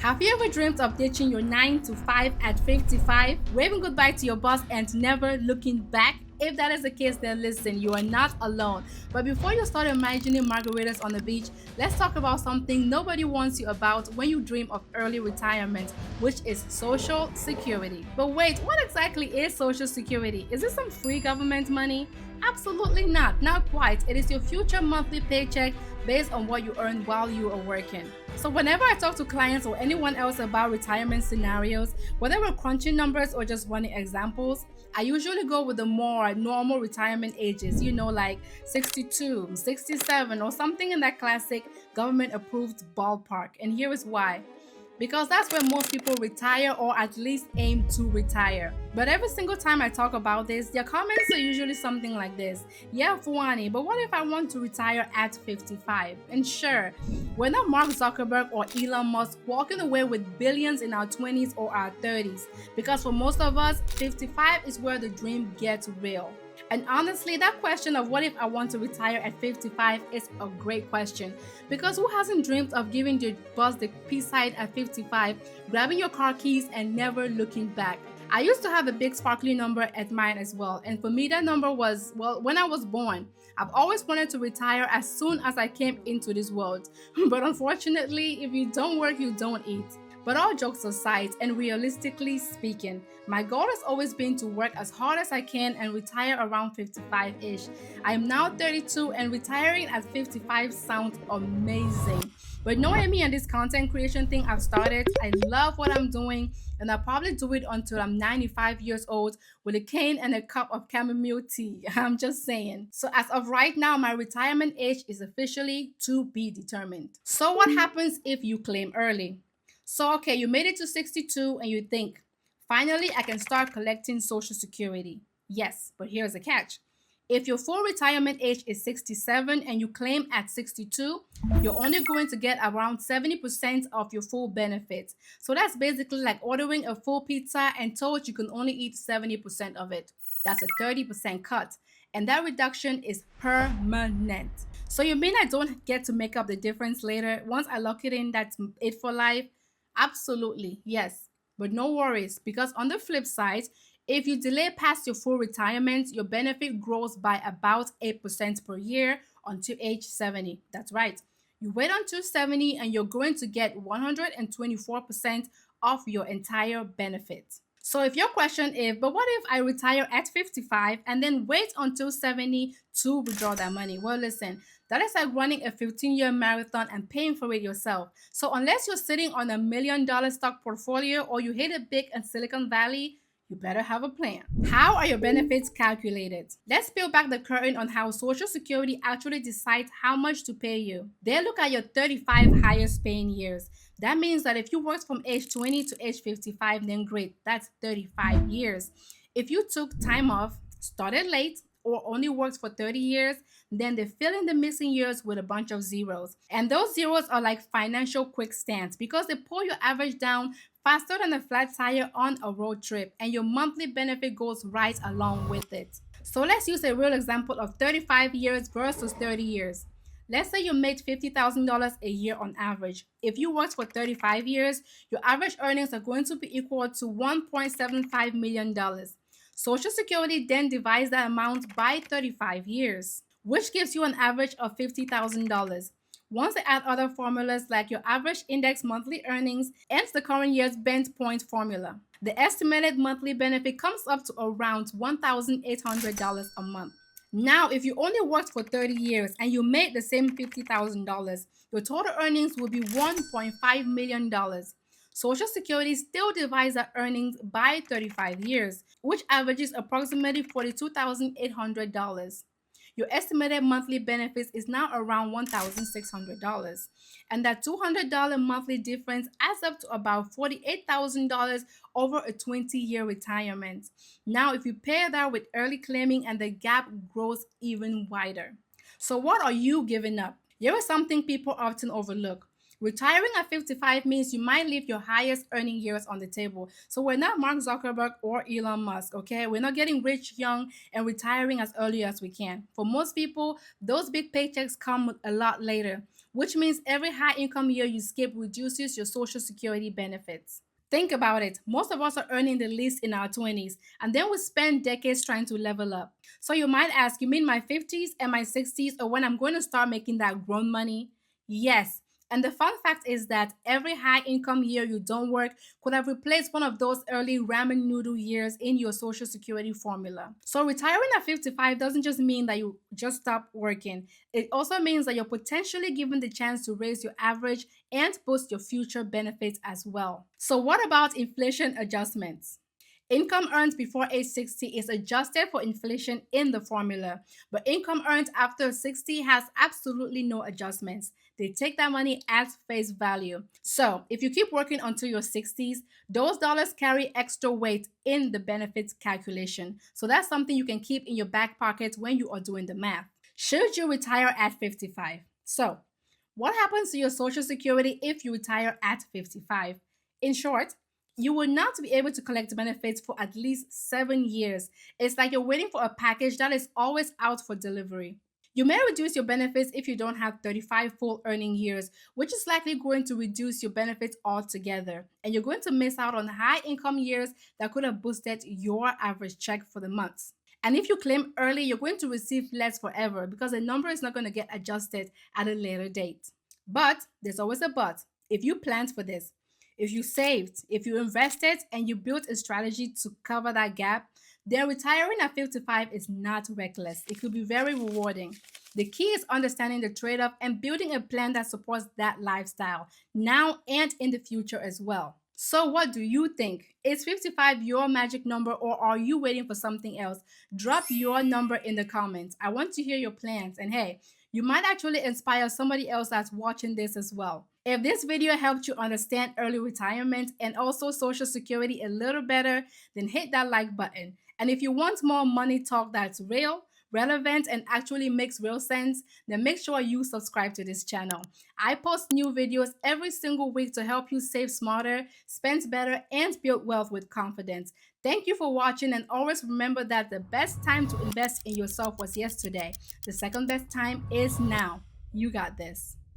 Have you ever dreamed of ditching your 9 to 5 at 55, waving goodbye to your boss and never looking back? If that is the case, then listen, you are not alone. But before you start imagining margaritas on the beach, let's talk about something nobody warns you about when you dream of early retirement, which is Social Security. But wait, what exactly is Social Security? Is it some free government money? Absolutely not, not quite. It is your future monthly paycheck based on what you earn while you are working. So whenever I talk to clients or anyone else about retirement scenarios, whether we're crunching numbers or just running examples, I usually go with the more normal retirement ages, like 62, 67, or something in that classic government approved ballpark. And here is why. Because that's where most people retire or at least aim to retire. But every single time I talk about this, their comments are usually something like this. Yeah, Fuani, but what if I want to retire at 55? And sure, we're not Mark Zuckerberg or Elon Musk walking away with billions in our 20s or our 30s. Because for most of us, 55 is where the dream gets real. And honestly, that question of what if I want to retire at 55 is a great question. Because who hasn't dreamed of giving your boss the peace sign at 55, grabbing your car keys, and never looking back? I used to have a big sparkly number at mine as well. And for me, that number was, well, when I was born. I've always wanted to retire as soon as I came into this world. But unfortunately, if you don't work, you don't eat. But all jokes aside, and realistically speaking, my goal has always been to work as hard as I can and retire around 55-ish. I am now 32 and retiring at 55 sounds amazing. But knowing me and this content creation thing I've started, I love what I'm doing and I'll probably do it until I'm 95 years old with a cane and a cup of chamomile tea. I'm just saying. So as of right now, my retirement age is officially to be determined. So what happens if you claim early? So, okay, you made it to 62 and you think, finally, I can start collecting Social Security. Yes, but here's a catch. If your full retirement age is 67 and you claim at 62, you're only going to get around 70% of your full benefits. So that's basically like ordering a full pizza and told you can only eat 70% of it. That's a 30% cut. And that reduction is permanent. So you mean I don't get to make up the difference later? Once I lock it in, that's it for life? Absolutely, yes. But no worries, because on the flip side, if you delay past your full retirement, your benefit grows by about 8% per year until age 70. That's right. You wait until 70 and you're going to get 124% of your entire benefit. So if your question is, but what if I retire at 55 and then wait until 70 to withdraw that money? Well, listen, that is like running a 15-year marathon and paying for it yourself. So unless you're sitting on $1 million stock portfolio or you hit it big in Silicon Valley, you better have a plan. How are your benefits calculated? Let's peel back the curtain on how Social Security actually decides how much to pay you. They look at your 35 highest paying years. That means that if you worked from age 20 to age 55, then great, that's 35 years. If you took time off, started late, or only worked for 30 years, then they fill in the missing years with a bunch of zeros. And those zeros are like financial quickstamps because they pull your average down faster than a flat tire on a road trip, and your monthly benefit goes right along with it. So let's use a real example of 35 years versus 30 years. Let's say you made $50,000 a year on average. If you worked for 35 years, your average earnings are going to be equal to $1.75 million. Social Security then divides that amount by 35 years, which gives you an average of $50,000. Once they add other formulas like your average index monthly earnings and the current year's bent point formula, the estimated monthly benefit comes up to around $1,800 a month. Now, if you only worked for 30 years and you made the same $50,000, your total earnings will be $1.5 million. Social Security still divides that earnings by 35 years, which averages approximately $42,800. Your estimated monthly benefits is now around $1,600. And that $200 monthly difference adds up to about $48,000 over a 20-year retirement. Now, if you pair that with early claiming, and the gap grows even wider. So what are you giving up? Here is something people often overlook. Retiring at 55 means you might leave your highest earning years on the table. So we're not Mark Zuckerberg or Elon Musk, okay? We're not getting rich young and retiring as early as we can. For most people, those big paychecks come a lot later, which means every high income year you skip reduces your social security benefits. Think about it. Most of us are earning the least in our 20s, and then we spend decades trying to level up. So you might ask, you mean my 50s and my 60s, or when I'm going to start making that grown money? Yes. And the fun fact is that every high income year you don't work could have replaced one of those early ramen noodle years in your social security formula. So retiring at 55 doesn't just mean that you just stop working. It also means that you're potentially given the chance to raise your average and boost your future benefits as well. So what about inflation adjustments? Income earned before age 60 is adjusted for inflation in the formula, but income earned after 60 has absolutely no adjustments. They take that money at face value. So, if you keep working until your 60s, those dollars carry extra weight in the benefits calculation. So, that's something you can keep in your back pocket when you are doing the math. Should you retire at 55? So, what happens to your social security if you retire at 55? In short, you will not be able to collect benefits for at least 7 years. It's like you're waiting for a package that is always out for delivery. You may reduce your benefits if you don't have 35 full earning years, which is likely going to reduce your benefits altogether. And you're going to miss out on high income years that could have boosted your average check for the month. And if you claim early, you're going to receive less forever because the number is not going to get adjusted at a later date. But there's always a but. If you planned for this, if you saved, if you invested, and you built a strategy to cover that gap, then retiring at 55 is not reckless. It could be very rewarding. The key is understanding the trade off and building a plan that supports that lifestyle now and in the future as well. So, what do you think? Is 55 your magic number, or are you waiting for something else? Drop your number in the comments. I want to hear your plans. And hey, you might actually inspire somebody else that's watching this as well. If this video helped you understand early retirement and also Social Security a little better, then hit that like button. And if you want more money talk that's real, relevant, and actually makes real sense, then make sure you subscribe to this channel. I post new videos every single week to help you save smarter, spend better, and build wealth with confidence. Thank you for watching, and always remember that the best time to invest in yourself was yesterday. The second best time is now. You got this.